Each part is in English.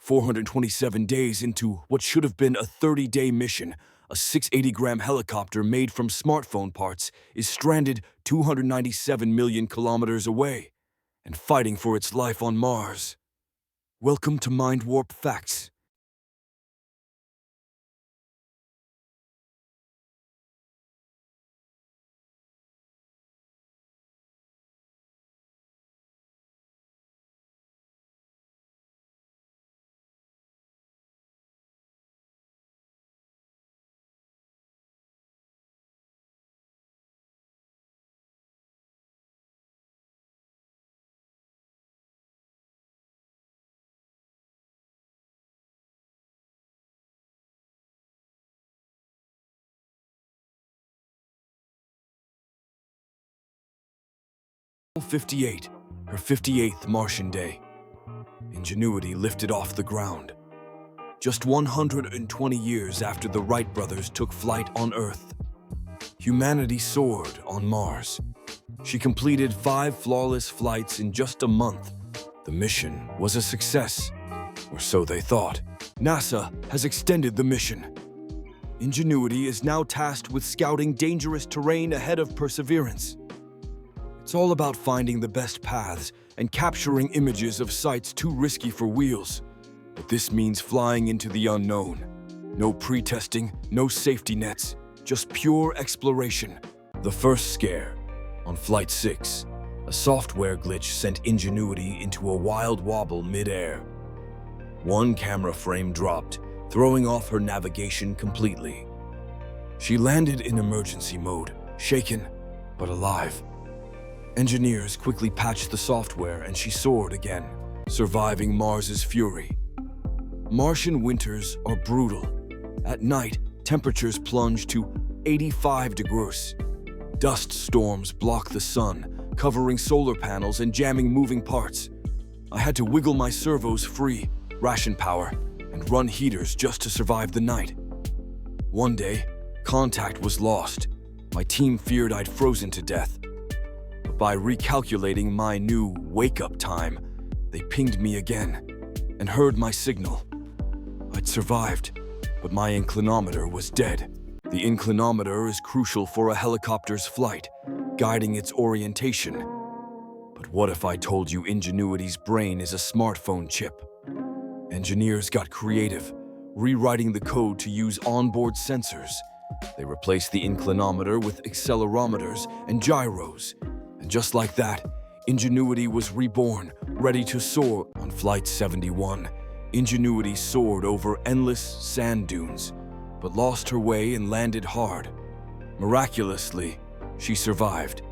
427 days into what should have been a 30-day mission, a 680-gram helicopter made from smartphone parts is stranded 297 million kilometers away and fighting for its life on Mars. Welcome to Mind Warp Facts. Her 58th Martian day. Ingenuity lifted off the ground. Just 120 years after the Wright brothers took flight on Earth, humanity soared on Mars. She completed 5 flawless flights in just a month. The mission was a success, or so they thought. NASA has extended the mission. Ingenuity is now tasked with scouting dangerous terrain ahead of Perseverance. It's all about finding the best paths and capturing images of sites too risky for wheels. But this means flying into the unknown. No pre-testing, no safety nets, just pure exploration. The first scare. On Flight 6, a software glitch sent Ingenuity into a wild wobble mid-air. One camera frame dropped, throwing off her navigation completely. She landed in emergency mode, shaken but alive. Engineers quickly patched the software and she soared again, surviving Mars's fury. Martian winters are brutal. At night, temperatures plunge to 85 degrees. Dust storms block the sun, covering solar panels and jamming moving parts. I had to wiggle my servos free, ration power, and run heaters just to survive the night. One day, contact was lost. My team feared I'd frozen to death. By recalculating my new wake-up time, they pinged me again and heard my signal. I'd survived, but my inclinometer was dead. The inclinometer is crucial for a helicopter's flight, guiding its orientation. But what if I told you Ingenuity's brain is a smartphone chip? Engineers got creative, rewriting the code to use onboard sensors. They replaced the inclinometer with accelerometers and gyros. And just like that, Ingenuity was reborn, ready to soar. On Flight 71, Ingenuity soared over endless sand dunes, but lost her way and landed hard. Miraculously, she survived.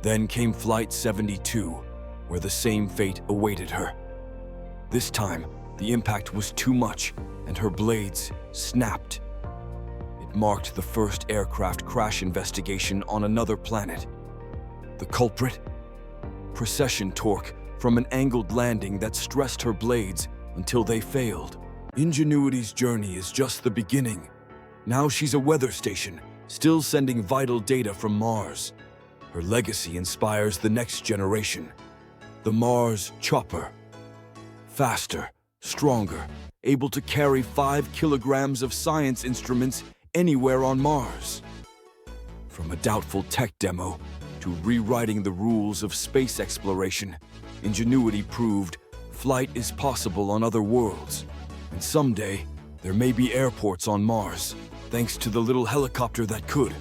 Then came Flight 72, where the same fate awaited her. This time, the impact was too much, and her blades snapped. It marked the first aircraft crash investigation on another planet. The culprit? Precession torque from an angled landing that stressed her blades until they failed. Ingenuity's journey is just the beginning. Now she's a weather station, still sending vital data from Mars. Her legacy inspires the next generation. The Mars Chopper. Faster, stronger, able to carry 5 kilograms of science instruments anywhere on Mars. From a doubtful tech demo to rewriting the rules of space exploration, Ingenuity proved flight is possible on other worlds. And someday, there may be airports on Mars, thanks to the little helicopter that could.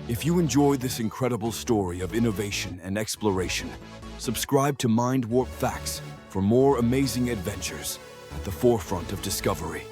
If you enjoyed this incredible story of innovation and exploration, subscribe to Mind Warp Facts for more amazing adventures at the forefront of discovery.